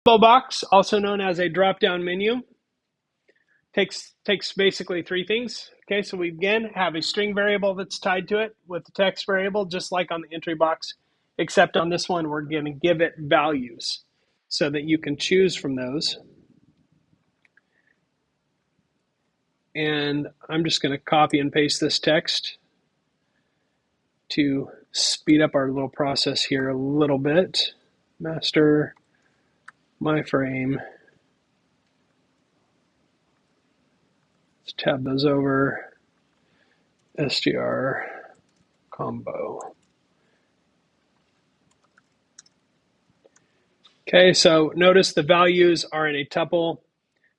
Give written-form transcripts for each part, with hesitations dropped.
Combobox, also known as a drop-down menu, takes basically three things. Okay, so we again have a string variable that's tied to it with the text variable, just like on the entry box, except on this one, we're going to give it values so that you can choose from those. And I'm just going to copy and paste this text to speed up our little process here a little bit. Master, my frame. Let's tab those over. str combo. Okay, so notice the values are in a tuple.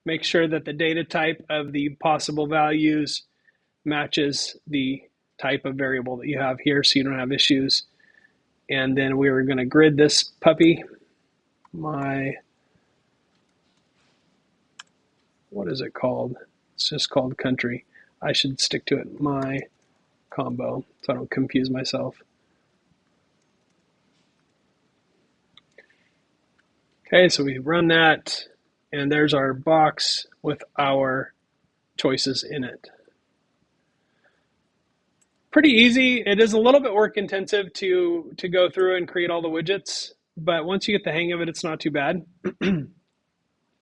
Make sure that the data type of the possible values matches the type of variable that you have here so you don't have issues. And then we were going to grid this puppy. What is it called? It's just called country. I should stick to it. My combo, so I don't confuse myself. Okay, so we run that, and there's our box with our choices in it. Pretty easy. It is a little bit work intensive to go through and create all the widgets, but once you get the hang of it, it's not too bad.